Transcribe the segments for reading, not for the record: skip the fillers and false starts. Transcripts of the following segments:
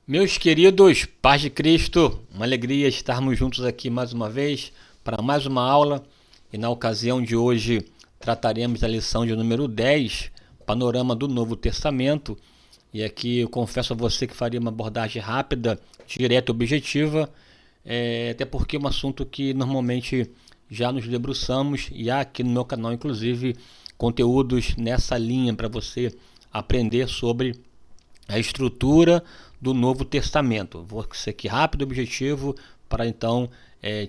Meus queridos, paz de Cristo, uma alegria estarmos juntos aqui mais uma vez para mais uma aula. E na ocasião de hoje trataremos da lição de número 10, Panorama do Novo Testamento. E aqui eu confesso a você que faria uma abordagem rápida, direta e objetiva, até porque é um assunto que normalmente já nos debruçamos e há aqui no meu canal inclusive conteúdos nessa linha para você aprender sobre a estrutura do Novo Testamento. Vou ser aqui rápido e objetivo para então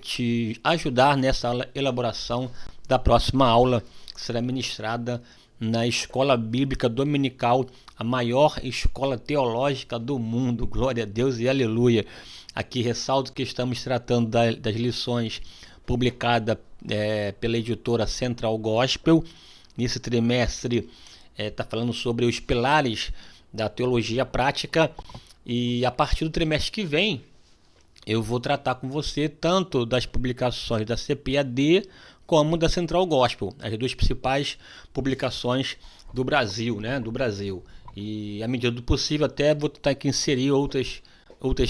te ajudar nessa elaboração da próxima aula que será ministrada na Escola Bíblica Dominical, a maior escola teológica do mundo. Glória a Deus e aleluia. Aqui ressalto que estamos tratando das lições publicadas pela editora Central Gospel. Nesse trimestre está falando sobre os pilares da teologia prática, e a partir do trimestre que vem eu vou tratar com você tanto das publicações da CPAD como da Central Gospel, as duas principais publicações do Brasil, E à medida do possível até vou tentar aqui inserir outras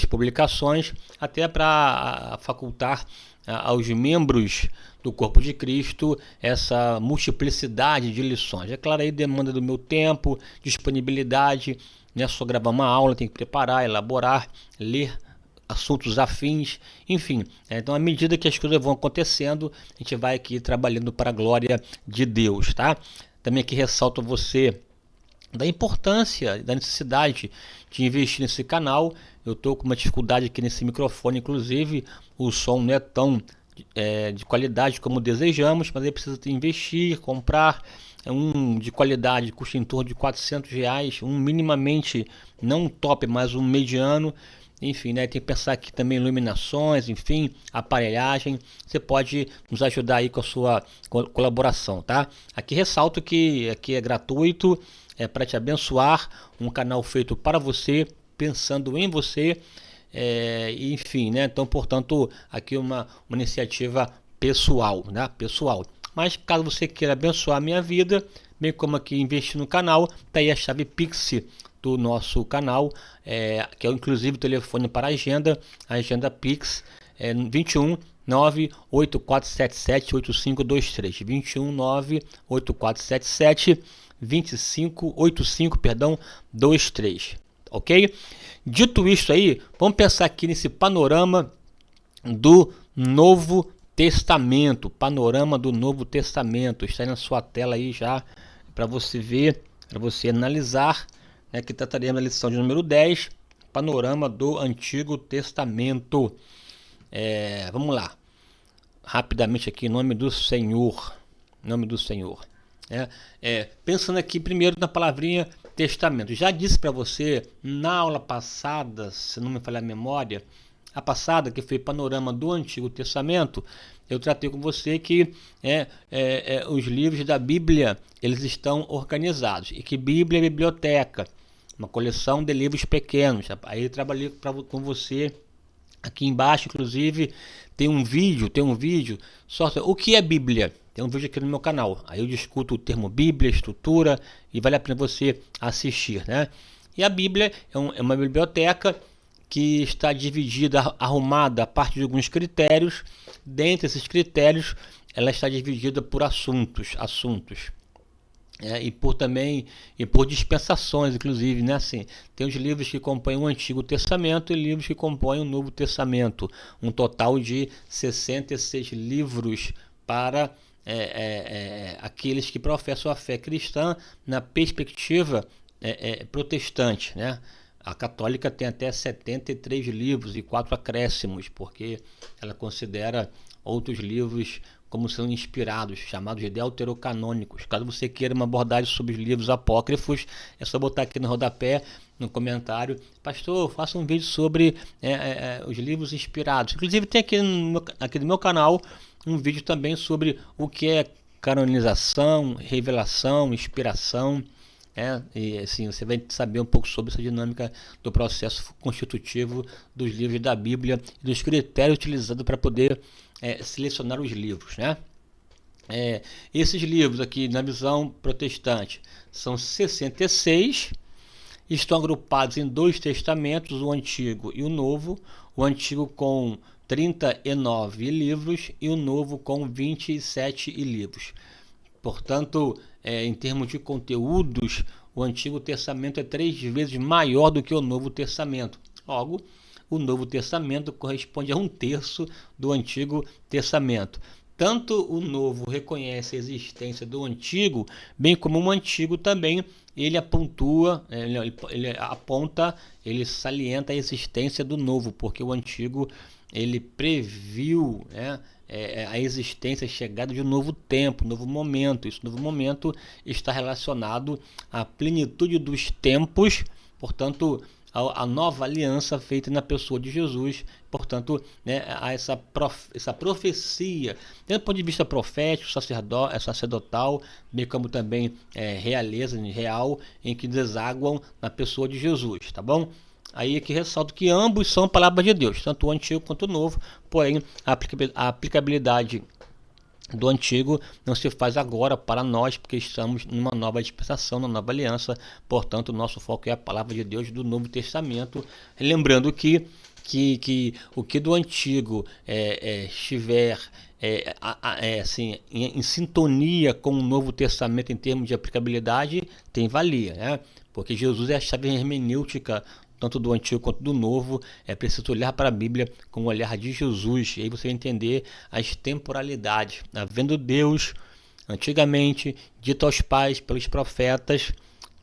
publicações, até para facultar aos membros do corpo de Cristo essa multiplicidade de lições. É claro, aí demanda do meu tempo, disponibilidade, não é só gravar uma aula, tem que preparar, elaborar, ler assuntos afins, enfim. Então, à medida que as coisas vão acontecendo, a gente vai aqui trabalhando para a glória de Deus, tá? Também aqui ressalto a você da importância, da necessidade de investir nesse canal. Eu estou com uma dificuldade aqui nesse microfone, inclusive o som não é tão de qualidade como desejamos, mas aí precisa investir, comprar um de qualidade, custa em torno de R$400, um minimamente não top, mas um mediano. Enfim, tem que pensar aqui também em iluminações, enfim, aparelhagem. Você pode nos ajudar aí com a sua colaboração, tá? Aqui ressalto que aqui é gratuito, é para te abençoar, um canal feito para você, pensando em você, enfim, Então, portanto, aqui uma iniciativa pessoal, Pessoal. Mas caso você queira abençoar a minha vida, bem como aqui investir no canal, tá aí a chave Pix do nosso canal, que é inclusive o telefone para a agenda Pix, 21 98477 8523, 21 98477 2585, 23, Dito isso aí, vamos pensar aqui nesse panorama do Novo Testamento, está aí na sua tela aí já para você ver, para você analisar, que trataremos da lição de número 10, panorama do Antigo Testamento. Vamos lá, rapidamente aqui, em nome do Senhor, pensando aqui primeiro na palavrinha testamento. Já disse para você na aula passada, se não me falha a memória, a passada, que foi panorama do Antigo Testamento, eu tratei com você que os livros da Bíblia, eles estão organizados, e que Bíblia é biblioteca, uma coleção de livros pequenos. Aí eu trabalhei com você aqui embaixo, inclusive tem um vídeo só o que é Bíblia. Tem um vídeo aqui no meu canal, aí eu discuto o termo Bíblia, estrutura, e vale a pena você assistir, E a Bíblia é uma biblioteca que está dividida, arrumada a partir de alguns critérios. Dentre esses critérios, ela está dividida por assuntos, e por dispensações, inclusive, tem os livros que compõem o Antigo Testamento e livros que compõem o Novo Testamento, um total de 66 livros para aqueles que professam a fé cristã na perspectiva protestante, A católica tem até 73 livros e 4 acréscimos, porque ela considera outros livros como sendo inspirados, chamados de deuterocanônicos. Caso você queira uma abordagem sobre os livros apócrifos, é só botar aqui no rodapé, no comentário: pastor, faça um vídeo sobre os livros inspirados. Inclusive tem aqui no meu canal um vídeo também sobre o que é canonização, revelação, inspiração, e assim você vai saber um pouco sobre essa dinâmica do processo constitutivo dos livros da Bíblia e dos critérios utilizados para poder selecionar os livros, Esses livros aqui, na visão protestante, são 66, estão agrupados em 2 testamentos, o Antigo e o Novo, o Antigo com 39 livros e o Novo com 27 livros. Portanto, em termos de conteúdos, o Antigo Testamento é 3 vezes maior do que o Novo Testamento. Logo, o Novo Testamento corresponde a 1/3 do Antigo Testamento. Tanto o Novo reconhece a existência do Antigo, bem como o Antigo também, ele aponta, ele salienta a existência do Novo, porque o Antigo ele previu, a existência, a chegada de um novo tempo, um novo momento. Esse novo momento está relacionado à plenitude dos tempos, portanto, a nova aliança feita na pessoa de Jesus, portanto, a essa profecia, desde o ponto de vista profético, sacerdotal, bem como também realeza, real, em que desaguam na pessoa de Jesus, tá bom? Aí aqui ressalto que ambos são palavras de Deus, tanto o Antigo quanto o Novo, porém a aplicabilidade do Antigo não se faz agora para nós, porque estamos numa nova dispensação, numa nova aliança. Portanto, o nosso foco é a palavra de Deus do Novo Testamento. Lembrando que o que do Antigo estiver assim, em sintonia com o Novo Testamento em termos de aplicabilidade, tem valia, né? Porque Jesus é a chave hermenêutica tanto do Antigo quanto do Novo. É preciso olhar para a Bíblia com o olhar de Jesus, e aí você vai entender as temporalidades. Havendo Deus, antigamente, dito aos pais pelos profetas,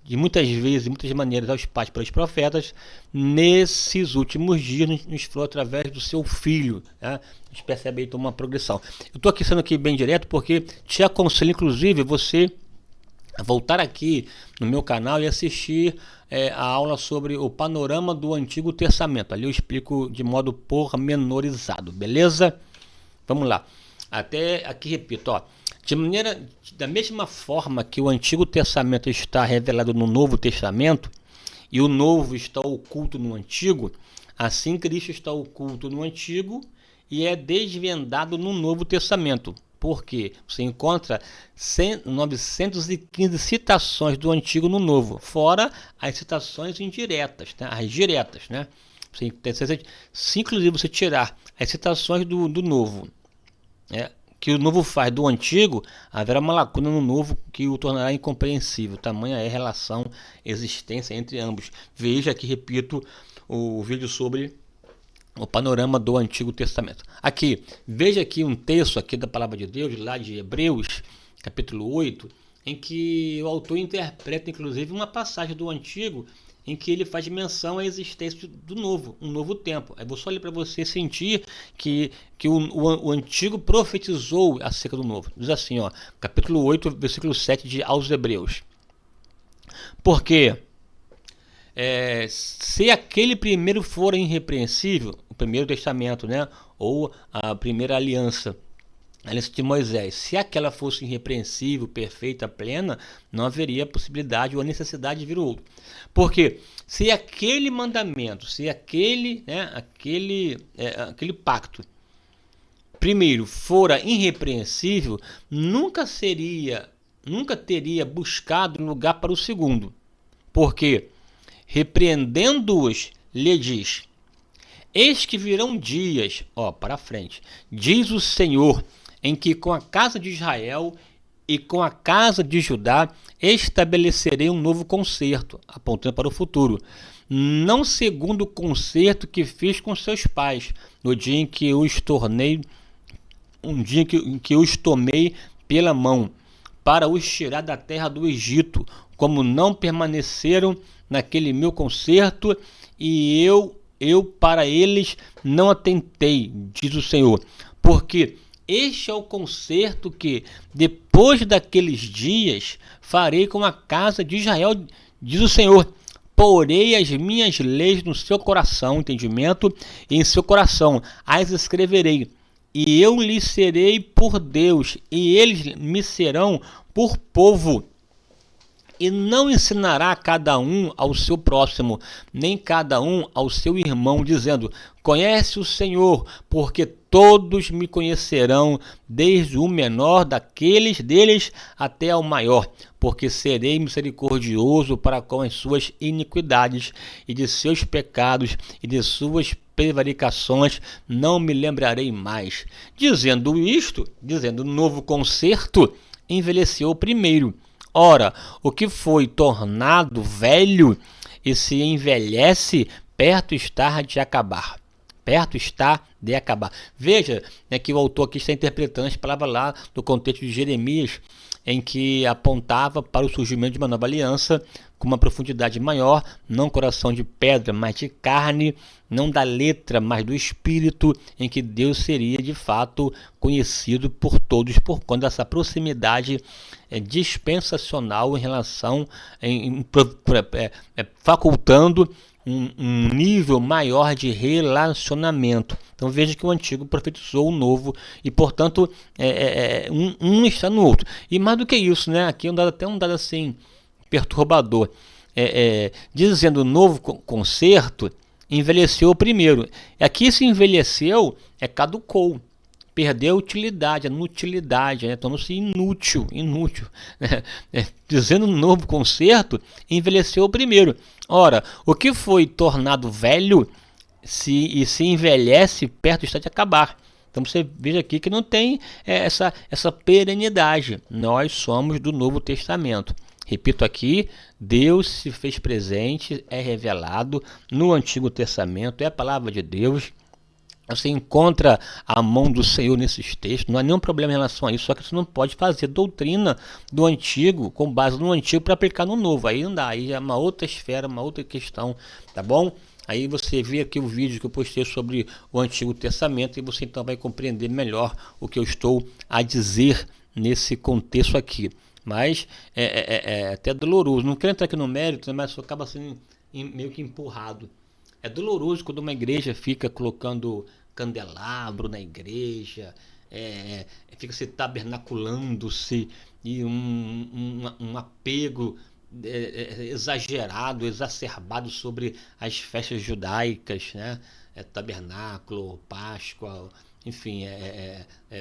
de muitas vezes, de muitas maneiras, aos pais pelos profetas, nesses últimos dias nos falou através do seu Filho. A gente percebe aí uma progressão. Eu estou aqui sendo bem direto, porque te aconselho, inclusive, você voltar aqui no meu canal e assistir a aula sobre o panorama do Antigo Testamento. Ali eu explico de modo pormenorizado, beleza? Vamos lá. Até aqui repito, da mesma forma que o Antigo Testamento está revelado no Novo Testamento e o Novo está oculto no Antigo, assim Cristo está oculto no Antigo e é desvendado no Novo Testamento. Porque você encontra 915 citações do Antigo no Novo, fora as citações indiretas, as diretas, né? Se inclusive você tirar as citações do Novo, que o Novo faz do Antigo, haverá uma lacuna no Novo que o tornará incompreensível. Tamanha é a relação, existência entre ambos. Veja aqui, repito, o vídeo sobre o panorama do Antigo Testamento. Aqui, veja aqui um texto aqui da Palavra de Deus, lá de Hebreus, capítulo 8, em que o autor interpreta, inclusive, uma passagem do Antigo, em que ele faz menção à existência do Novo, um novo tempo. Aí vou só ler para você sentir que o Antigo profetizou acerca do Novo. Diz assim, capítulo 8, versículo 7 de aos Hebreus. Porque se aquele primeiro for irrepreensível, o primeiro testamento, ou a primeira aliança de Moisés, se aquela fosse irrepreensível, perfeita, plena, não haveria possibilidade ou necessidade de vir outro. Porque se aquele mandamento, se aquele pacto primeiro fora irrepreensível, nunca teria buscado lugar para o segundo. Porque repreendendo-os, lhe diz: eis que virão dias, para frente, diz o Senhor, em que com a casa de Israel e com a casa de Judá estabelecerei um novo concerto, apontando para o futuro, não segundo o concerto que fiz com seus pais, no dia em que eu os tornei, que eu os tomei pela mão, para os tirar da terra do Egito, como não permaneceram naquele meu concerto, e eu para eles não atentei, diz o Senhor, porque este é o concerto que, depois daqueles dias, farei com a casa de Israel, diz o Senhor. Porei as minhas leis no seu coração, entendimento, e em seu coração as escreverei. E eu lhes serei por Deus, e eles me serão por povo. E não ensinará cada um ao seu próximo, nem cada um ao seu irmão, dizendo: conhece o Senhor, porque todos me conhecerão, desde o menor daqueles deles até ao maior, porque serei misericordioso para com as suas iniquidades, e de seus pecados e de suas prevaricações não me lembrarei mais. Dizendo isto, dizendo novo concerto, envelheceu o primeiro. Ora, o que foi tornado velho e se envelhece, perto está de acabar. Perto está de acabar. Veja, né, que o autor aqui está interpretando as palavras lá do contexto de Jeremias, em que apontava para o surgimento de uma nova aliança com uma profundidade maior, não coração de pedra, mas de carne, não da letra, mas do espírito, em que Deus seria de fato conhecido por todos por conta dessa proximidade dispensacional em relação, facultando um nível maior de relacionamento. Então veja que o antigo profetizou o novo e, portanto, um está no outro. E mais do que isso, né? Aqui até um dado assim perturbador. Dizendo novo concerto, envelheceu o primeiro. Aqui se envelheceu, caducou. Perdeu a utilidade, a inutilidade, né? Tornou-se inútil. Né? Dizendo novo concerto, envelheceu o primeiro. Ora, o que foi tornado velho se envelhece, perto está de acabar. Então você veja aqui que não tem essa perenidade. Nós somos do Novo Testamento. Repito aqui, Deus se fez presente, é revelado no Antigo Testamento, é a palavra de Deus. Você encontra a mão do Senhor nesses textos, não há nenhum problema em relação a isso, só que você não pode fazer doutrina do Antigo, com base no Antigo, para aplicar no Novo. Aí não dá, aí é uma outra esfera, uma outra questão, tá bom? Aí você vê aqui o vídeo que eu postei sobre o Antigo Testamento e você então vai compreender melhor o que eu estou a dizer nesse contexto aqui. Mas é até doloroso, não quero entrar aqui no mérito, mas isso acaba sendo meio que empurrado. É doloroso quando uma igreja fica colocando candelabro na igreja, fica se tabernaculando-se e um apego exagerado, exacerbado sobre as festas judaicas, né? Tabernáculo, Páscoa, enfim,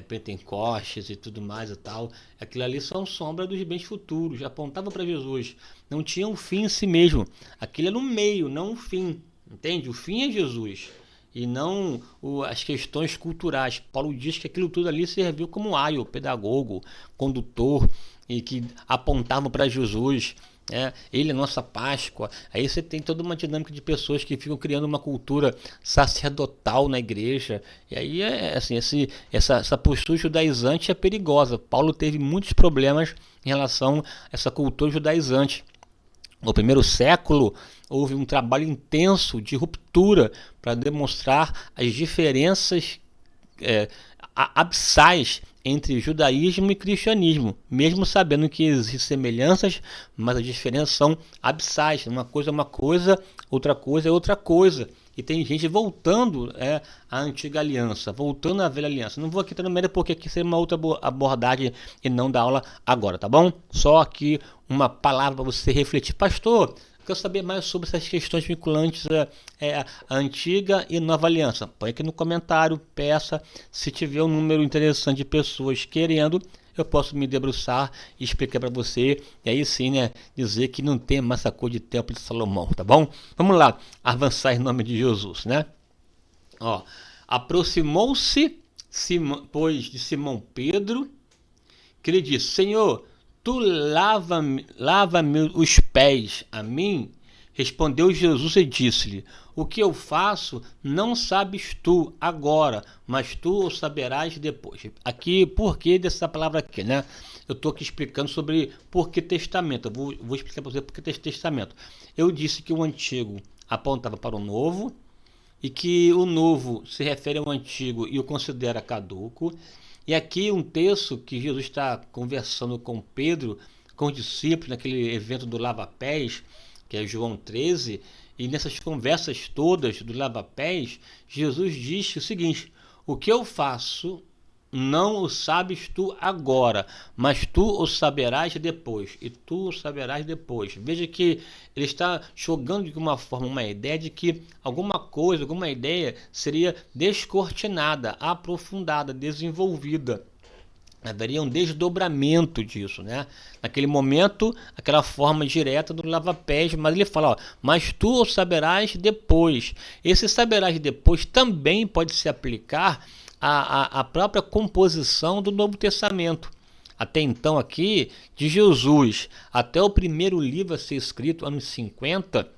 Pentecostes e tudo mais e tal. Aquilo ali são sombra dos bens futuros, apontavam para Jesus. Não tinha um fim em si mesmo. Aquilo era um meio, não um fim. Entende? O fim é Jesus e não as questões culturais. Paulo diz que aquilo tudo ali serviu como aio, pedagogo, condutor, e que apontavam para Jesus. Ele é nossa Páscoa. Aí você tem toda uma dinâmica de pessoas que ficam criando uma cultura sacerdotal na igreja. E aí assim, essa postura judaizante é perigosa. Paulo teve muitos problemas em relação a essa cultura judaizante. No primeiro século, houve um trabalho intenso de ruptura para demonstrar as diferenças abissais entre judaísmo e cristianismo, mesmo sabendo que existem semelhanças, mas as diferenças são abissais. Uma coisa é uma coisa, outra coisa é outra coisa. E tem gente voltando à antiga aliança, voltando à velha aliança. Não vou aqui entrar no mérito porque aqui seria uma outra abordagem e não da aula agora, tá bom? Só aqui uma palavra para você refletir. Pastor, quero saber mais sobre essas questões vinculantes à antiga e nova aliança. Põe aqui no comentário, peça. Se tiver um número interessante de pessoas querendo, eu posso me debruçar e explicar para você, e aí sim, né, dizer que não tem massacre de Templo de Salomão, tá bom? Vamos lá, avançar em nome de Jesus, né? Aproximou-se, pois, de Simão Pedro, que lhe disse: Senhor, tu lava-me os pés a mim? Respondeu Jesus e disse-lhe: o que eu faço não sabes tu agora, mas tu o saberás depois. Aqui, por que dessa palavra aqui, né? Eu estou aqui explicando sobre por que testamento. Eu vou explicar para você por que testamento. Eu disse que o antigo apontava para o novo e que o novo se refere ao antigo e o considera caduco. E aqui um texto que Jesus está conversando com Pedro, com os discípulos, naquele evento do lava-pés, que é João 13, e nessas conversas todas do lava-pés, Jesus diz o seguinte: o que eu faço não o sabes tu agora, mas tu o saberás depois, e tu o saberás depois. Veja que ele está jogando de uma forma uma ideia de que alguma coisa, alguma ideia seria descortinada, aprofundada, desenvolvida. Haveria um desdobramento disso, né? Naquele momento, aquela forma direta do lava-pés, mas ele fala, ó, mas tu o saberás depois. Esse saberás depois também pode se aplicar à própria composição do Novo Testamento. Até então aqui, de Jesus até o primeiro livro a ser escrito, anos 50,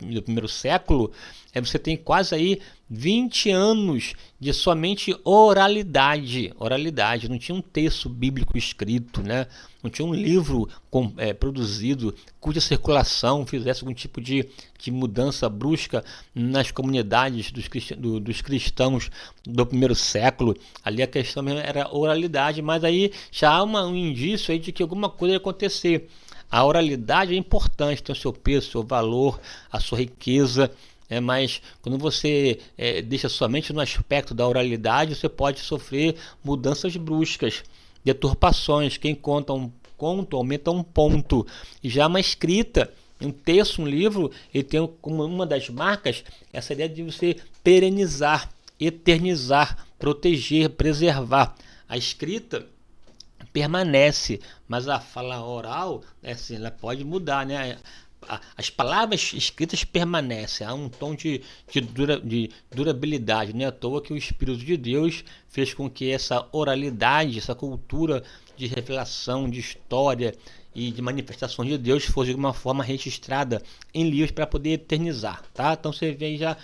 do primeiro século, você tem quase aí 20 anos de somente oralidade. Oralidade, não tinha um texto bíblico escrito, né? Não tinha um livro produzido cuja circulação fizesse algum tipo de mudança brusca nas comunidades dos cristãos do primeiro século. Ali a questão mesmo era oralidade, mas aí já há um indício aí de que alguma coisa ia acontecer. A oralidade é importante, tem o seu peso, o seu valor, a sua riqueza, mas quando você deixa somente no aspecto da oralidade, você pode sofrer mudanças bruscas, deturpações. Quem conta um conto aumenta um ponto. E já uma escrita, um texto, um livro, ele tem como uma das marcas essa ideia de você perenizar, eternizar, proteger, preservar. A escrita permanece, mas a fala oral, assim, ela pode mudar, né? As palavras escritas permanecem, há um tom de durabilidade, não é à toa que o Espírito de Deus fez com que essa oralidade, essa cultura de revelação, de história e de manifestação de Deus fosse de uma forma registrada em livros para poder eternizar, tá? Então você vê já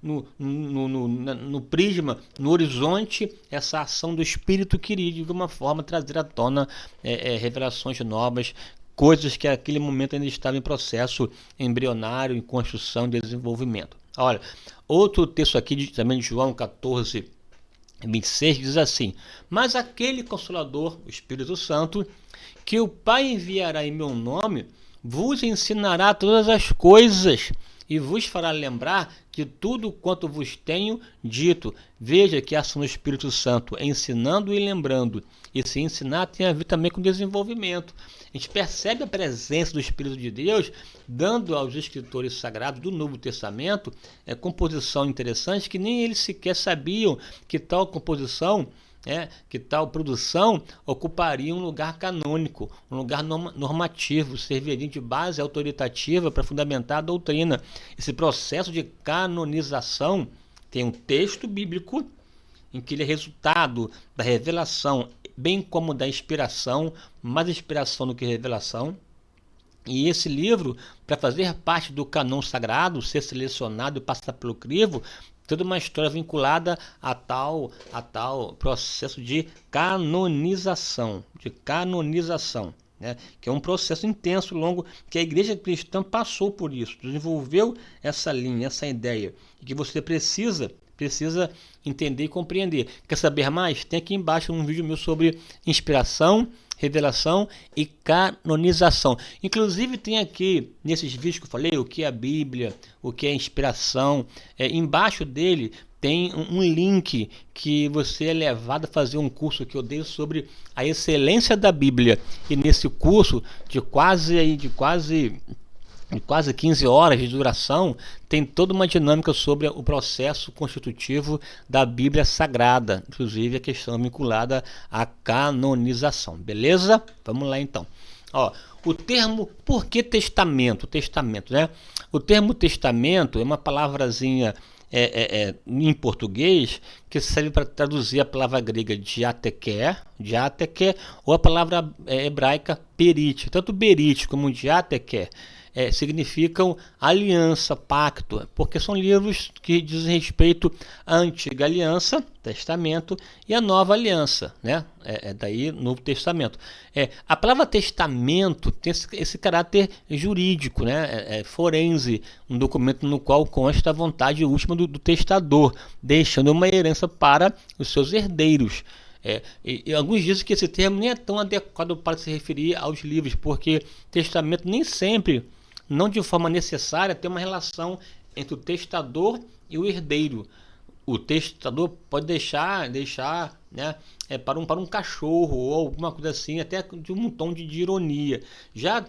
no prisma, no horizonte, essa ação do Espírito querido de alguma forma trazer à tona revelações novas, coisas que naquele momento ainda estavam em processo embrionário, em construção e desenvolvimento. Olha, outro texto aqui também de João 14, 26 diz assim: mas aquele Consolador, o Espírito Santo, que o Pai enviará em meu nome, vos ensinará todas as coisas e vos fará lembrar de tudo quanto vos tenho dito. Veja que a ação do Espírito Santo é ensinando e lembrando. E se ensinar tem a ver também com desenvolvimento. A gente percebe a presença do Espírito de Deus dando aos escritores sagrados do Novo Testamento composição interessante que nem eles sequer sabiam que tal composição, que tal produção ocuparia um lugar canônico, um lugar normativo, serviria de base autoritativa para fundamentar a doutrina. Esse processo de canonização tem um texto bíblico em que ele é resultado da revelação, bem como da inspiração, mais inspiração do que revelação. E esse livro, para fazer parte do cânon sagrado, ser selecionado e passar pelo crivo, toda uma história vinculada a tal processo de canonização, né? Que é um processo intenso, longo, que a igreja cristã passou por isso, desenvolveu essa linha, essa ideia, e que você precisa entender e compreender. Quer saber mais? Tem aqui embaixo um vídeo meu sobre inspiração, revelação e canonização. Inclusive tem aqui, nesses vídeos que eu falei, o que é a Bíblia, o que é inspiração. Embaixo dele tem um link que você é levado a fazer um curso que eu dei sobre a excelência da Bíblia. E nesse curso de quase 15 horas de duração, tem toda uma dinâmica sobre o processo constitutivo da Bíblia Sagrada, inclusive a questão vinculada à canonização. Beleza? Vamos lá então. O termo, por que testamento? Testamento, né? O termo testamento é uma palavrazinha em português que serve para traduzir a palavra grega diateké, ou a palavra hebraica perite. Tanto berite como diateké significam aliança, pacto, porque são livros que dizem respeito à antiga aliança, testamento, e à nova aliança, né? Daí Novo Testamento. A palavra testamento tem esse caráter jurídico, né? Forense, um documento no qual consta a vontade última do testador, deixando uma herança para os seus herdeiros. E alguns dizem que esse termo nem é tão adequado para se referir aos livros, porque testamento nem sempre, não de forma necessária, tem uma relação entre o testador e o herdeiro. o testador pode deixar, né, para um cachorro ou alguma coisa assim, até de um tom de ironia. Já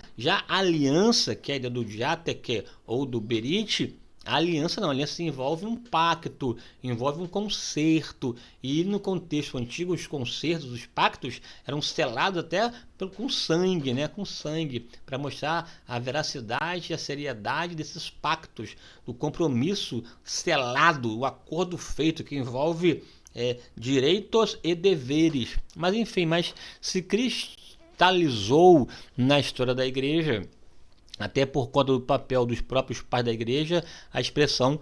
a aliança, que é a ideia do Jateke ou do Berit, a aliança não, a aliança envolve um pacto, envolve um concerto, e no contexto antigo os concertos, os pactos eram selados até com sangue, né? Com sangue, para mostrar a veracidade e a seriedade desses pactos, do compromisso selado, o acordo feito que envolve direitos e deveres. Mas enfim, se cristalizou na história da igreja, até por conta do papel dos próprios pais da igreja, a expressão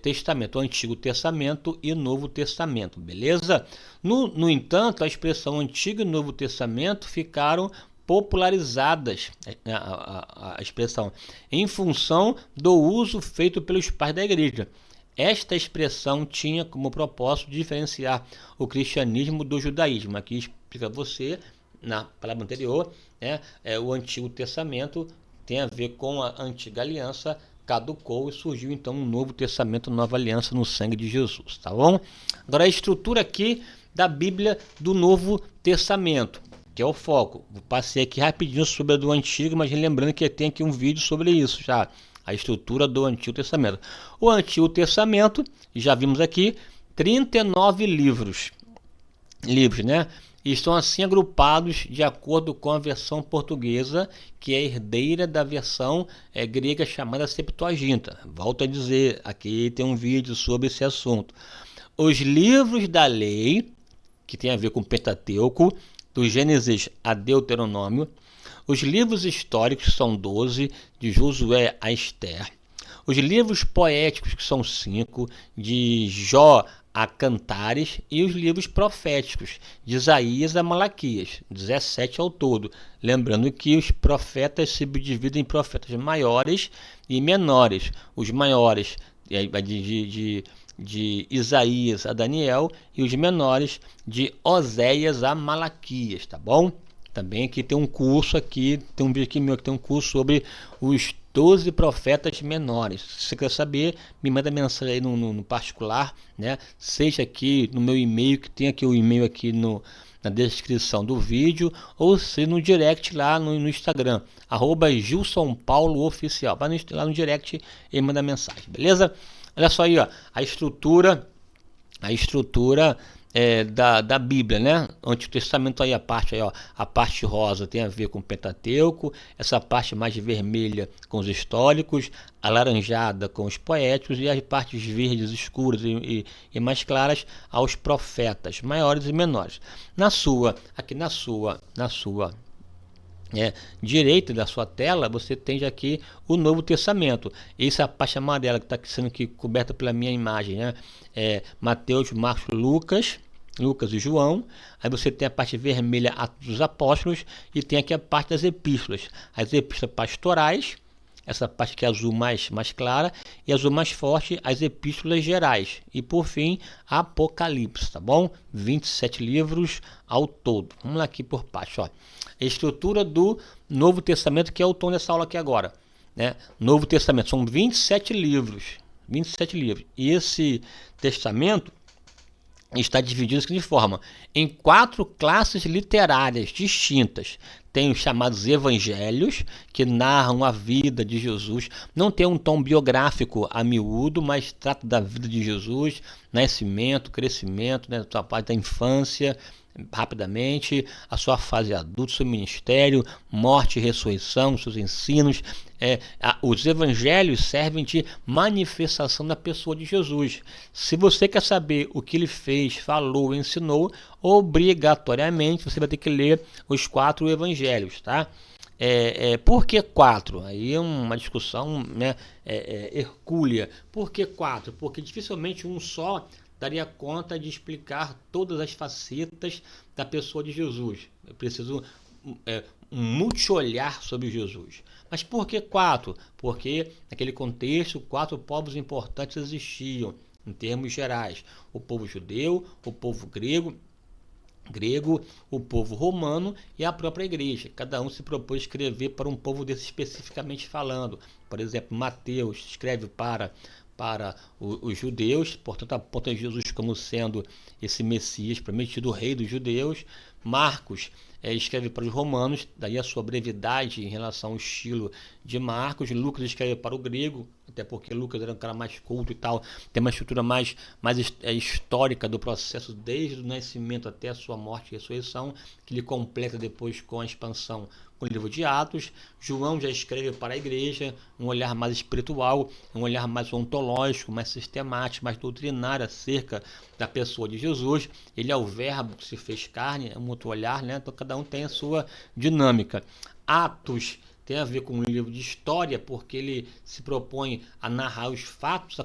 testamento, o Antigo Testamento e Novo Testamento, beleza? No entanto, a expressão Antigo e Novo Testamento ficaram popularizadas, a expressão, em função do uso feito pelos pais da igreja. Esta expressão tinha como propósito diferenciar o cristianismo do judaísmo. Aqui explica você, na palavra anterior, o Antigo Testamento tem a ver com a antiga aliança, caducou e surgiu então um novo testamento, nova aliança no sangue de Jesus, tá bom? Agora a estrutura aqui da Bíblia do Novo Testamento, que é o foco. Vou passei aqui rapidinho sobre a do Antigo, mas lembrando que tem aqui um vídeo sobre isso já, a estrutura do Antigo Testamento. O Antigo Testamento, já vimos aqui, 39 livros, né? E estão assim agrupados de acordo com a versão portuguesa, que é herdeira da versão grega chamada Septuaginta. Volto a dizer, aqui tem um vídeo sobre esse assunto. Os livros da lei, que tem a ver com o Pentateuco, do Gênesis a Deuteronômio. Os livros históricos são 12, de Josué a Esther. Os livros poéticos, que são 5, de Jó a Cantares, e os livros proféticos, de Isaías a Malaquias, 17 ao todo. Lembrando que os profetas se dividem em profetas maiores e menores. Os maiores de Isaías a Daniel, e os menores de Oséias a Malaquias, tá bom? Também aqui tem um curso, tem um vídeo aqui meu que tem um curso sobre os 12 profetas menores. Se você quer saber, me manda mensagem aí no particular, né? Seja aqui no meu e-mail, que tem aqui o e-mail aqui na descrição do vídeo, ou se no direct lá no Instagram, @GilsonPauloOficial. Vai lá no direct e manda mensagem, beleza? Olha só aí, ó, a estrutura da Bíblia, né? O Antigo Testamento aí, a parte rosa tem a ver com o Pentateuco, essa parte mais vermelha com os históricos, alaranjada com os poéticos, e as partes verdes escuras e mais claras aos profetas maiores e menores. Na sua direita da sua tela, você tem já aqui o Novo Testamento. Essa é a parte amarela que está sendo aqui coberta pela minha imagem, né? Mateus, Marcos, Lucas e João. Aí você tem a parte vermelha, Atos dos Apóstolos, e tem aqui a parte das epístolas. As epístolas pastorais, essa parte que é azul mais clara, e azul mais forte, as epístolas gerais. E por fim, Apocalipse, tá bom? 27 livros ao todo. Vamos lá aqui por parte, ó. A estrutura do Novo Testamento, que é o tom dessa aula aqui agora, né? Novo Testamento, são 27 livros. E esse testamento está dividido da seguinte forma: em 4 classes literárias distintas. Tem os chamados evangelhos, que narram a vida de Jesus. Não tem um tom biográfico a miúdo, mas trata da vida de Jesus, nascimento, crescimento, né, a parte da infância, rapidamente, a sua fase adulta, seu ministério, morte e ressurreição, seus ensinos. Os evangelhos servem de manifestação da pessoa de Jesus. Se você quer saber o que ele fez, falou, ensinou, obrigatoriamente você vai ter que ler os 4 evangelhos, tá? Por que 4? Aí é uma discussão, né, hercúlea. Por que 4? Porque dificilmente um só daria conta de explicar todas as facetas da pessoa de Jesus. Eu preciso um multi-olhar sobre Jesus. Mas por que 4? Porque naquele contexto 4 povos importantes existiam, em termos gerais: o povo judeu, o povo grego, o povo romano e a própria igreja. Cada um se propôs escrever para um povo desse especificamente falando. Por exemplo, Mateus escreve para para os judeus, portanto aponta Jesus como sendo esse Messias prometido, o rei dos judeus. Marcos escreve para os romanos, daí a sua brevidade em relação ao estilo de Marcos. Lucas escreve para o grego, até porque Lucas era um cara mais culto e tal, tem uma estrutura mais histórica do processo desde o nascimento até a sua morte e ressurreição, que ele completa depois com a expansão com o livro de Atos. João já escreve para a igreja, um olhar mais espiritual, um olhar mais ontológico, mais sistemático, mais doutrinário acerca da pessoa de Jesus. Ele é o verbo que se fez carne, é um outro olhar, né? Então cada um tem a sua dinâmica. Atos tem a ver com um livro de história, porque ele se propõe a narrar os fatos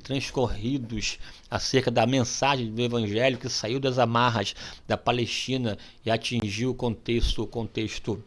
transcorridos acerca da mensagem do Evangelho que saiu das amarras da Palestina e atingiu o contexto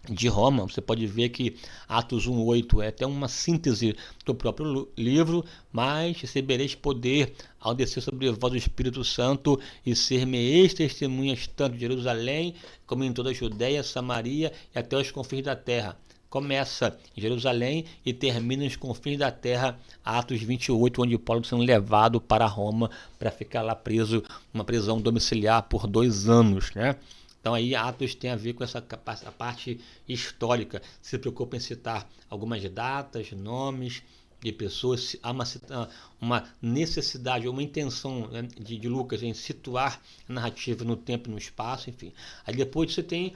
de Roma. Você pode ver que Atos 1:8 é até uma síntese do próprio livro. Mas recebereis poder ao descer sobre vós o Espírito Santo, e ser-me-eis testemunhas tanto em Jerusalém como em toda a Judéia, Samaria e até os confins da terra. Começa em Jerusalém e termina nos confins da terra, Atos 28, onde Paulo está sendo levado para Roma para ficar lá preso, uma prisão domiciliar por 2 anos, né? Então aí Atos tem a ver com essa parte histórica, se preocupa em citar algumas datas, nomes de pessoas. Há uma necessidade, uma intenção, né, de Lucas em situar a narrativa no tempo e no espaço, enfim. Aí depois você tem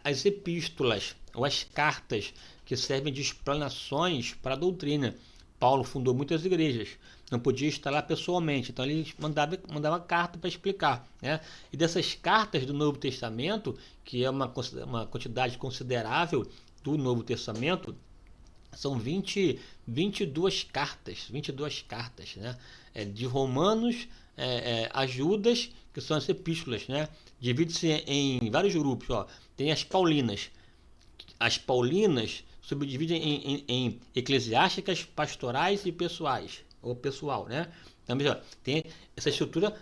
as epístolas, ou as cartas, que servem de explanações para a doutrina. Paulo fundou muitas igrejas, não podia estar lá pessoalmente, então ele mandava carta para explicar, né? E dessas cartas do Novo Testamento, que é uma quantidade considerável do Novo Testamento, são 22 cartas, né? De Romanos a Judas, que são as epístolas, né? Divide-se em vários grupos, ó. Tem as Paulinas. As Paulinas subdividem em eclesiásticas, pastorais e pessoais, ou pessoal, né? Então, tem essa estrutura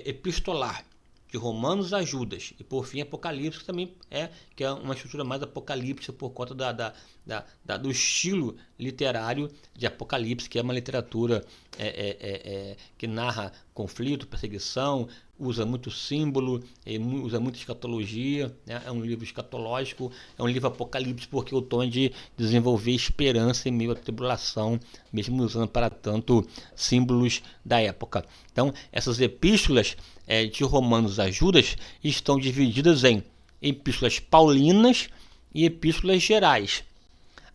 epistolar, de Romanos a Judas, e por fim Apocalipse, que é uma estrutura mais apocalíptica por conta do estilo literário de Apocalipse, que é uma literatura que narra conflito, perseguição, usa muito símbolo, usa muito escatologia, né? É um livro escatológico, é um livro apocalíptico, porque o tom é de desenvolver esperança em meio à tribulação, mesmo usando para tanto símbolos da época. Então, essas epístolas de Romanos a Judas estão divididas em epístolas paulinas e epístolas gerais.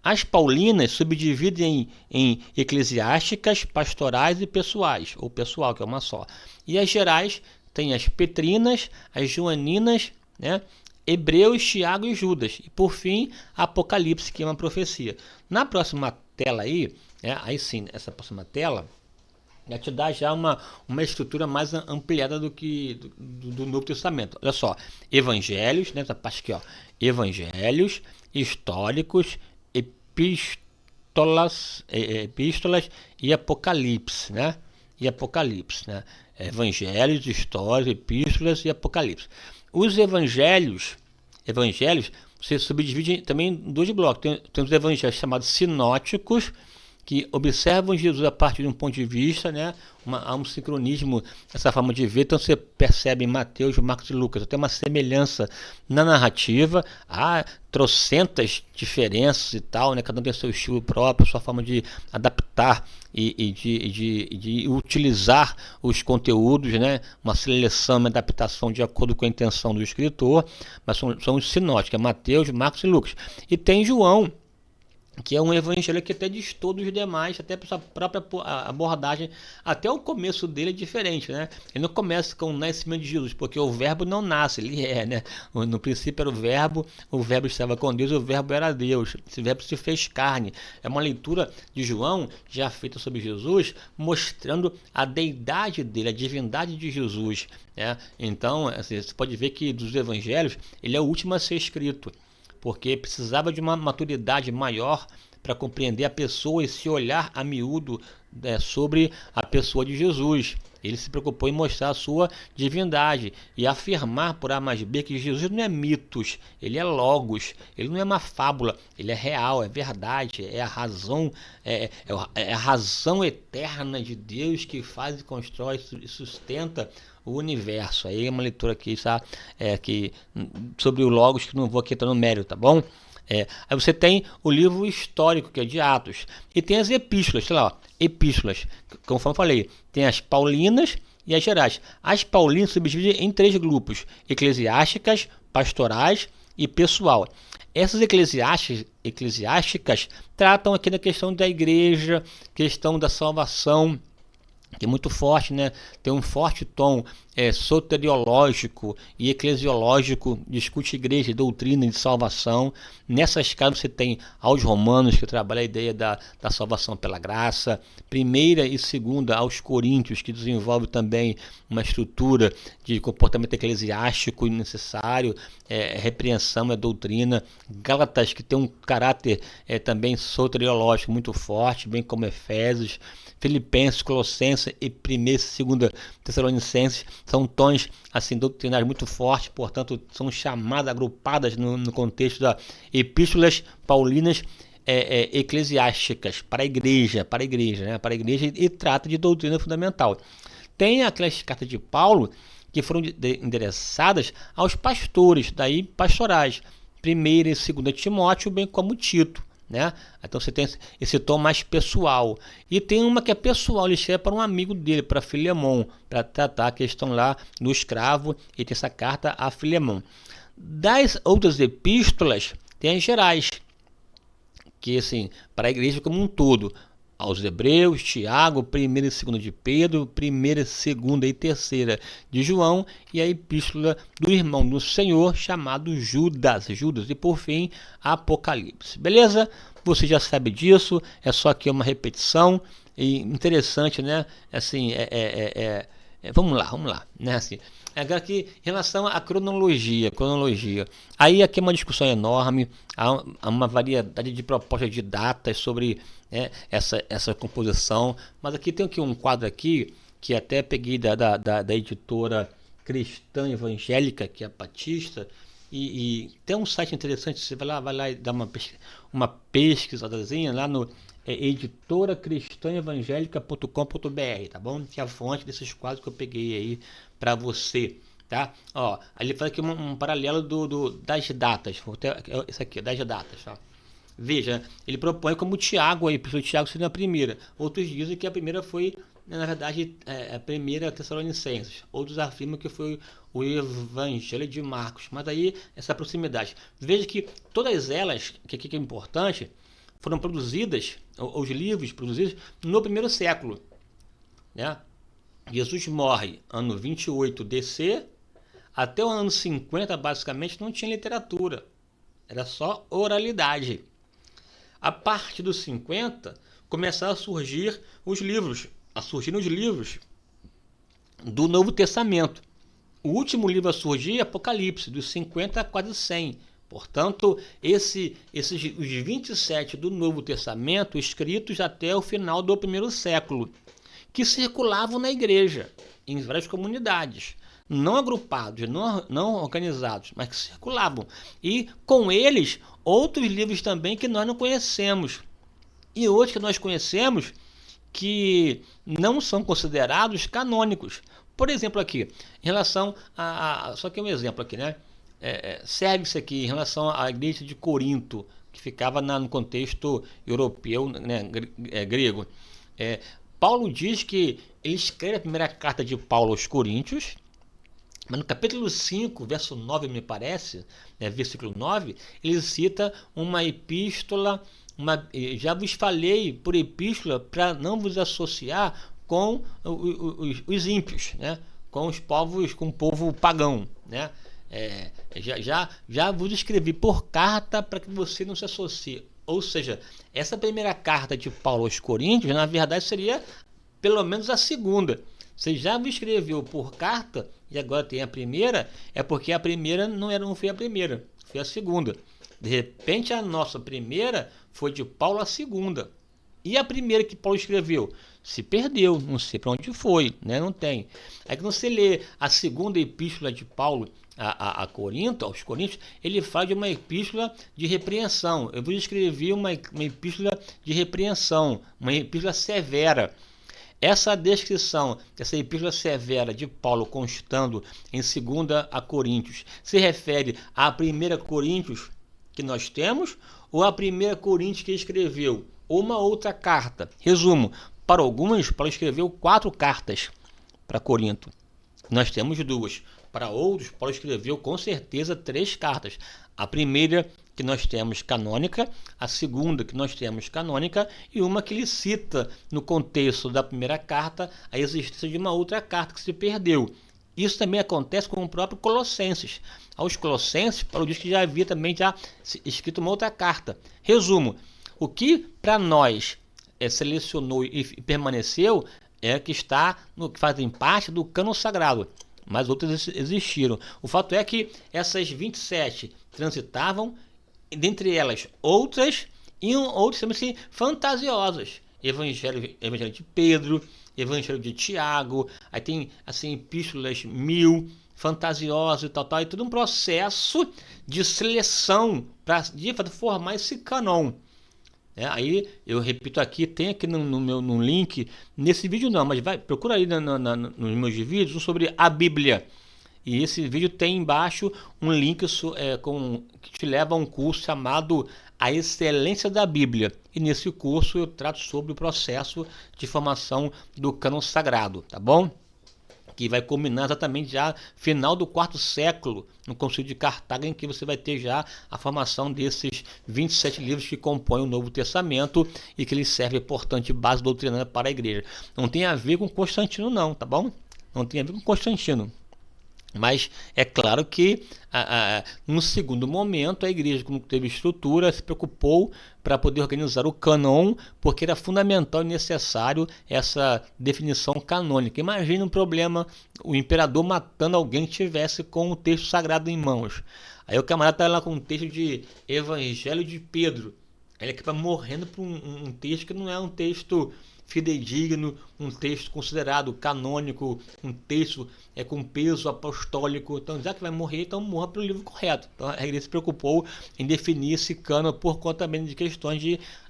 As paulinas subdividem em eclesiásticas, pastorais e pessoais, ou pessoal, que é uma só. E as gerais tem as petrinas, as joaninas, né? Hebreus, Tiago e Judas. E por fim, Apocalipse, que é uma profecia. Na próxima tela aí sim, essa próxima tela já te dá já uma estrutura mais ampliada do Novo Testamento. Olha só, evangelhos, nessa parte aqui, ó, evangelhos, históricos, epístolas e Apocalipse, né? Evangelhos, histórias, epístolas e Apocalipse. Os evangelhos você subdivide também em 2 blocos. Tem os evangelhos chamados sinóticos, que observam Jesus a partir de um ponto de vista, né? Há um sincronismo nessa forma de ver. Então você percebe em Mateus, Marcos e Lucas até uma semelhança na narrativa. Há trocentas diferenças e tal, né? Cada um tem seu estilo próprio, sua forma de adaptar e de utilizar os conteúdos, né? Uma seleção, uma adaptação de acordo com a intenção do escritor. Mas são os sinóticos, Mateus, Marcos e Lucas. E tem João, que é um evangelho que até distou dos demais, até pela sua própria abordagem. Até o começo dele é diferente, né? Ele não começa com o nascimento de Jesus, porque o verbo não nasce, ele né? No princípio era o verbo estava com Deus, o verbo era Deus, esse verbo se fez carne. É uma leitura de João, já feita sobre Jesus, mostrando a deidade dele, a divindade de Jesus, né? Então, assim, você pode ver que dos evangelhos, ele é o último a ser escrito, porque precisava de uma maturidade maior para compreender a pessoa e se olhar a miúdo sobre a pessoa de Jesus. Ele se preocupou em mostrar a sua divindade e afirmar por A mais B que Jesus não é mitos, ele é logos, ele não é uma fábula, ele é real, é verdade, é a razão, é a razão eterna de Deus que faz e constrói e sustenta o universo. Aí é uma leitura aqui, sobre o logos, que não vou aqui entrar no mérito, tá bom? Aí você tem o livro histórico, que é de Atos, e tem as epístolas, sei lá, ó, epístolas, conforme eu falei, tem as paulinas e as gerais. As paulinas se subdividem em 3 grupos: eclesiásticas, pastorais e pessoal. Essas eclesiásticas tratam aqui da questão da igreja, questão da salvação, que é muito forte, né? Tem um forte tom soteriológico e eclesiológico, discute igreja, doutrina de salvação. Nessa escala você tem aos Romanos, que trabalha a ideia da salvação pela graça, primeira e segunda aos Coríntios, que desenvolve também uma estrutura de comportamento eclesiástico necessário, repreensão, doutrina. Gálatas, que tem um caráter também soteriológico muito forte, bem como Efésios. Filipenses, Colossenses e 1ª e 2ª Tessalonicenses são tons assim doutrinários muito fortes, portanto são chamadas, agrupadas no contexto das epístolas paulinas eclesiásticas para a igreja, e trata de doutrina fundamental. Tem aquelas cartas de Paulo que foram endereçadas aos pastores, daí pastorais, 1ª e 2ª Timóteo, bem como Tito. Né? Então você tem esse tom mais pessoal, e tem uma que é pessoal, ele escreve para um amigo dele, para Filemon, para tratar a questão lá do escravo, e tem essa carta a Filemon. Das outras epístolas tem as gerais, que assim, para a igreja como um todo, aos Hebreus, Tiago, 1ª e 2ª de Pedro, 1ª, 2ª e 3ª de João, e a epístola do irmão do Senhor, chamado Judas, e por fim, Apocalipse. Beleza? Você já sabe disso, é só aqui uma repetição, e interessante, né? Assim, vamos lá, né? Assim, agora aqui, em relação à cronologia, aí aqui é uma discussão enorme, há uma variedade de propostas de datas sobre essa composição, mas aqui tem aqui um quadro aqui, que até peguei da editora cristã evangélica, que é a Batista, e tem um site interessante, você vai lá e dá uma pesquisadazinha lá no editoracristãevangélica.com.br, tá bom? Que é a fonte desses quadros que eu peguei aí para você, tá? Ó, ele faz aqui um paralelo das datas, isso aqui, das datas, tá? Veja, ele propõe como Tiago, aí, o Tiago seria a primeira. Outros dizem que a primeira foi, na verdade, a 1ª Tessalonicenses. Outros afirmam que foi o Evangelho de Marcos. Mas aí, essa proximidade. Veja que todas elas, que aqui é importante, foram produzidas, os livros produzidos, no 1º século. Né? Jesus morre ano 28 DC, até o ano 50, basicamente, não tinha literatura. Era só oralidade. A partir dos 50, começaram a surgir os livros, do Novo Testamento. O último livro a surgir é Apocalipse, dos 50 a quase 100. Portanto, os 27 do Novo Testamento, escritos até o final do 1º século, que circulavam na igreja, em várias comunidades, não agrupados, não organizados, mas que circulavam. E com eles, outros livros também que nós não conhecemos. E outros que nós conhecemos que não são considerados canônicos. Por exemplo, aqui, em relação só que é um exemplo aqui, né? Serve isso aqui em relação à igreja de Corinto, que ficava no contexto europeu, né, grego. Paulo diz que ele escreve a primeira carta de Paulo aos Coríntios, mas no capítulo 5, verso 9, me parece, versículo 9, ele cita uma epístola, já vos falei por epístola para não vos associar com os ímpios, né? Com os povos, com o povo pagão, né? Já vos escrevi por carta para que você não se associe. Ou seja, essa primeira carta de Paulo aos Coríntios, na verdade, seria pelo menos a segunda. Você já me escreveu por carta e agora tem a primeira, é porque a primeira não foi a primeira, foi a segunda. De repente, a nossa primeira foi de Paulo a segunda. E a primeira que Paulo escreveu? Se perdeu, não sei para onde foi, né? Não tem. Aí quando você lê a segunda epístola de Paulo a Corinto, aos Coríntios, ele fala de uma epístola de repreensão. Eu vou escrever uma epístola de repreensão, uma epístola severa. Essa descrição dessa epístola severa de Paulo constando em 2 a Coríntios se refere à 1 Coríntios que nós temos ou à 1 Coríntios que escreveu? Ou uma outra carta? Resumo, para alguns, Paulo escreveu 4 cartas para Corinto. Nós temos 2. Para outros, Paulo escreveu com certeza 3 cartas. A primeira que nós temos canônica, a segunda que nós temos canônica e uma que ele cita no contexto da primeira carta a existência de uma outra carta que se perdeu. Isso também acontece com o próprio Colossenses. Aos Colossenses, Paulo diz que já havia também escrito uma outra carta. Resumo, o que para nós selecionou e permaneceu é que que fazem parte do cânon sagrado, mas outras existiram. O fato é que essas 27 transitavam, dentre elas outras assim, fantasiosas. Evangelho de Pedro, Evangelho de Tiago, aí tem assim epístolas 1000, fantasiosas e tal, e todo um processo de seleção para de formar esse cânon. Aí eu repito aqui, tem aqui no link, nesse vídeo não, mas procura aí nos meus vídeos sobre a Bíblia. E esse vídeo tem embaixo um link que te leva a um curso chamado A Excelência da Bíblia. E nesse curso eu trato sobre o processo de formação do cânon sagrado, tá bom? Que vai culminar exatamente já final do 4º século, no Concílio de Cartago, em que você vai ter já a formação desses 27 livros que compõem o Novo Testamento e que eles servem, portanto, de base doutrinária para a igreja. Não tem a ver com Constantino não, tá bom? Não tem a ver com Constantino. Mas é claro que, num segundo momento, a igreja, como teve estrutura, se preocupou para poder organizar o cânon, porque era fundamental e necessário essa definição canônica. Imagina um problema, o imperador matando alguém que estivesse com o texto sagrado em mãos. Aí o camarada está lá com um texto de Evangelho de Pedro. Ele acaba morrendo por um texto que não é um texto fidedigno, um texto considerado canônico, um texto com peso apostólico. Então, já que vai morrer, então morra pelo livro correto. Então, a igreja se preocupou em definir esse cânon por conta também de questões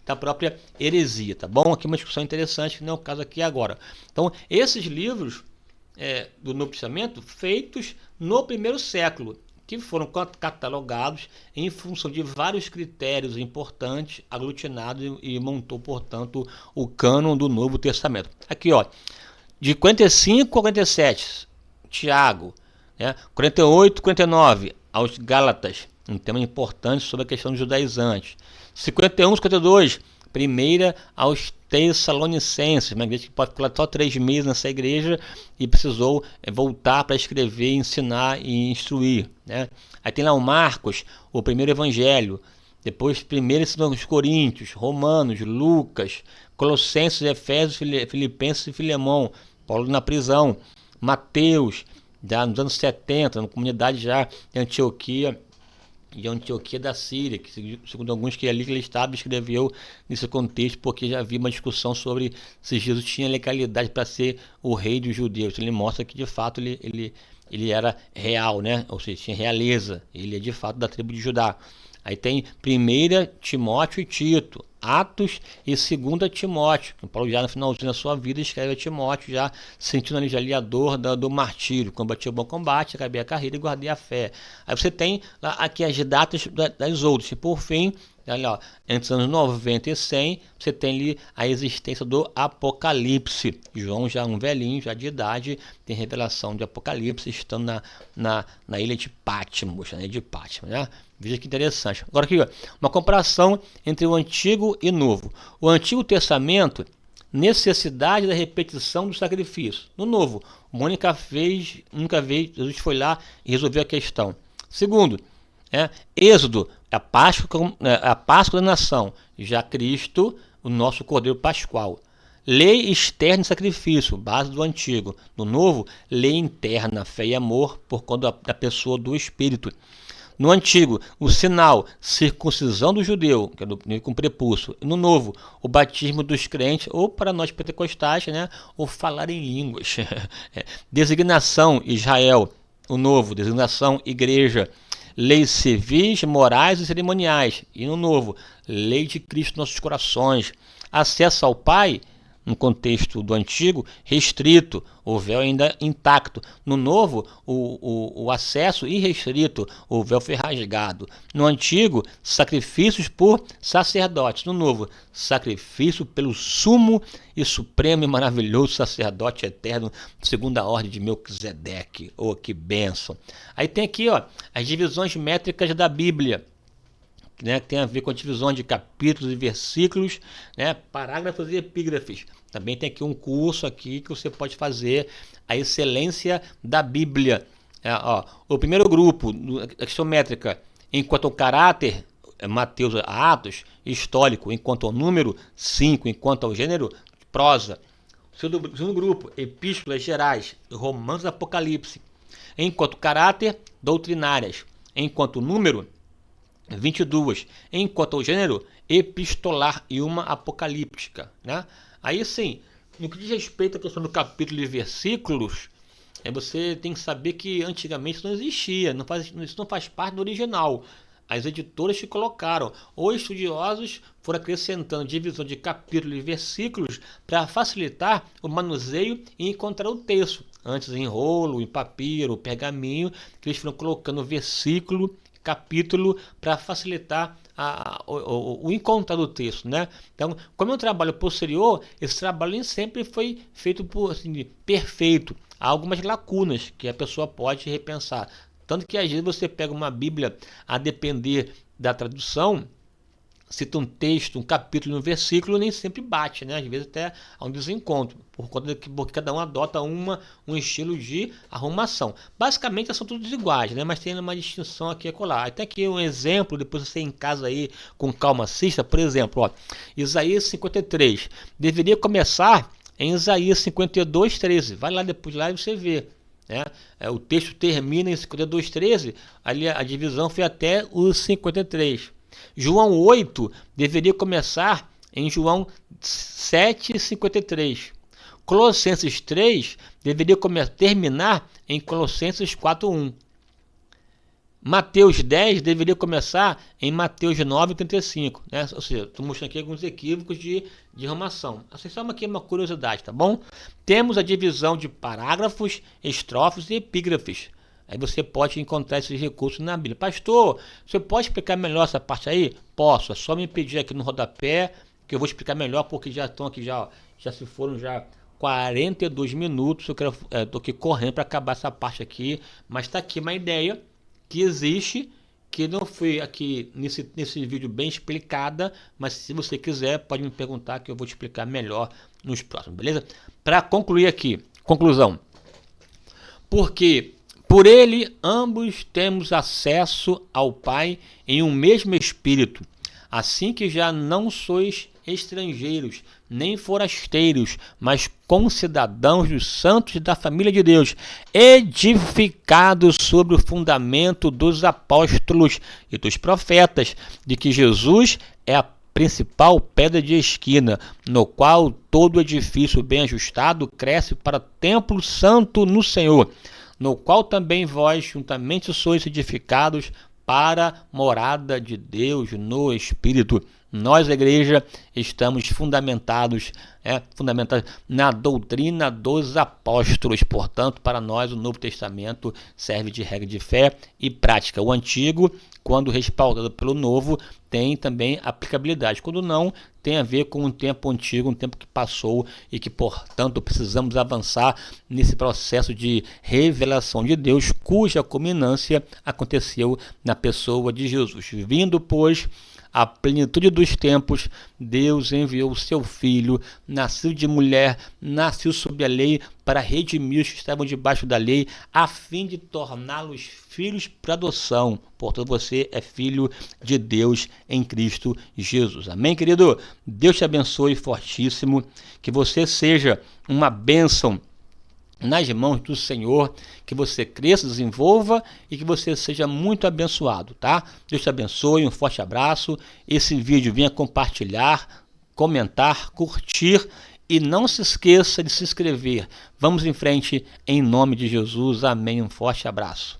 da própria heresia, tá bom? Aqui uma discussão interessante, que não é o caso aqui agora. Então, esses livros do Novo Testamento, feitos no 1º século, que foram catalogados em função de vários critérios importantes, aglutinados e montou, portanto, o cânon do Novo Testamento. Aqui, ó, de 45 a 47, Tiago, 48 a 49, aos Gálatas, um tema importante sobre a questão dos judaizantes. 51 a 52, primeira aos Tessalonicenses, uma igreja que pode ficar só 3 meses nessa igreja e precisou voltar para escrever, ensinar e instruir. Aí tem lá o Marcos, o primeiro evangelho, depois 1 Coríntios, Romanos, Lucas, Colossenses, Efésios, Filipenses e Filemão, Paulo na prisão, Mateus, já nos anos 70, na comunidade já de Antioquia da Síria, que segundo alguns que ali que ele estava, escreveu nesse contexto, porque já havia uma discussão sobre se Jesus tinha legalidade para ser o rei dos judeus. Ele mostra que de fato ele era real, ou seja, tinha realeza, ele é de fato da tribo de Judá. Aí tem 1 Timóteo e Tito, Atos e 2 Timóteo. Paulo já no finalzinho da sua vida escreve a Timóteo, já sentindo ali a dor do martírio. Combati o bom combate, acabei a carreira e guardei a fé. Aí você tem lá aqui as datas das outras. E por fim, olha, entre os anos 90 e 100, você tem ali a existência do Apocalipse. João, já um velhinho, já de idade, tem revelação de Apocalipse, estando na ilha de Patmos, Veja que interessante. Agora aqui, uma comparação entre o Antigo e Novo. O Antigo Testamento, necessidade da repetição do sacrifício. No Novo, uma única vez, Jesus foi lá e resolveu a questão. Segundo, Êxodo, a Páscoa da nação. Já Cristo, o nosso Cordeiro Pascual. Lei externa e sacrifício, base do Antigo. No Novo, lei interna, fé e amor, por conta da pessoa do Espírito. No antigo, o sinal, circuncisão do judeu, que é com prepúcio. No novo, o batismo dos crentes, ou para nós pentecostais, né, o falar em línguas. Designação, Israel. O novo, designação, igreja. Leis civis, morais e cerimoniais. E no novo, lei de Cristo em nossos corações. Acesso ao Pai, no contexto do antigo, restrito, o véu ainda intacto. No novo, o acesso irrestrito, o véu foi rasgado. No antigo, sacrifícios por sacerdotes. No novo, sacrifício pelo sumo e supremo e maravilhoso sacerdote eterno, segunda ordem de Melquisedeque. Oh, que bênção! Aí tem aqui, ó, as divisões métricas da Bíblia, né, que tem a ver com a divisão de capítulos e versículos, né, parágrafos e epígrafes. Também tem aqui um curso aqui que você pode fazer, a excelência da Bíblia. O primeiro grupo, a questão métrica, enquanto o caráter, Mateus, Atos, histórico, enquanto ao número, 5, enquanto ao gênero, prosa. Segundo grupo, epístolas gerais, Romanos e Apocalipse. Enquanto caráter, doutrinárias. Enquanto número, 22, enquanto ao gênero, epistolar e uma apocalíptica, né? Aí sim, no que diz respeito à questão do capítulo e versículos, você tem que saber que antigamente isso não existia, isso não faz parte do original. As editoras que colocaram, ou estudiosos foram acrescentando divisão de capítulos e versículos para facilitar o manuseio e encontrar o texto. Antes em rolo, em papiro, pergaminho, que eles foram colocando versículo, capítulo, para facilitar o encontrar do texto, né? Então, como é um trabalho posterior, esse trabalho nem sempre foi feito perfeito. Há algumas lacunas que a pessoa pode repensar. Tanto que às vezes você pega uma Bíblia, a depender da tradução, cita um texto, um capítulo, um versículo, nem sempre bate, né? Às vezes até há um desencontro, porque cada um adota um estilo de arrumação. Basicamente são todos iguais, né? Mas tem uma distinção aqui e acolá. Até aqui um exemplo, depois você em casa aí com calma assista, por exemplo, ó, Isaías 53. Deveria começar em Isaías 52, 13. Vai lá depois lá e você vê. Né? O texto termina em 52, 13, ali a divisão foi até os 53. João 8 deveria começar em João 7,53. Colossenses 3 deveria terminar em Colossenses 4,1. Mateus 10 deveria começar em Mateus 9,35. Né? Ou seja, estou mostrando aqui alguns equívocos de arrumação. Assim, só aqui uma curiosidade, tá bom? Temos a divisão de parágrafos, estrofes e epígrafes. Aí você pode encontrar esses recursos na Bíblia. Pastor, você pode explicar melhor essa parte aí? Posso, é só me pedir aqui no rodapé, que eu vou explicar melhor, porque já estão aqui, já se foram 42 minutos, estou aqui correndo para acabar essa parte aqui, mas está aqui uma ideia que existe, que não foi aqui nesse vídeo bem explicada, mas se você quiser, pode me perguntar que eu vou te explicar melhor nos próximos, beleza? Para concluir aqui, conclusão. Porque por ele ambos temos acesso ao Pai em um mesmo Espírito, assim que já não sois estrangeiros, nem forasteiros, mas concidadãos dos santos da família de Deus, edificados sobre o fundamento dos apóstolos e dos profetas, de que Jesus é a principal pedra de esquina, no qual todo edifício bem ajustado cresce para templo santo no Senhor, no qual também vós juntamente sois edificados para morada de Deus no Espírito. Nós, a igreja, estamos fundamentados na doutrina dos apóstolos. Portanto, para nós, o Novo Testamento serve de regra de fé e prática. O Antigo, quando respaldado pelo Novo, tem também aplicabilidade. Quando não, tem a ver com um tempo antigo, um tempo que passou e que, portanto, precisamos avançar nesse processo de revelação de Deus, cuja culminância aconteceu na pessoa de Jesus. Vindo, pois, a plenitude dos tempos, Deus enviou o seu Filho, nascido de mulher, nasceu sob a lei, para redimir os que estavam debaixo da lei, a fim de torná-los filhos por adoção. Portanto, você é filho de Deus em Cristo Jesus. Amém, querido? Deus te abençoe fortíssimo, que você seja uma bênção nas mãos do Senhor, que você cresça, desenvolva e que você seja muito abençoado, tá? Deus te abençoe, um forte abraço. Esse vídeo venha compartilhar, comentar, curtir e não se esqueça de se inscrever. Vamos em frente em nome de Jesus. Amém. Um forte abraço.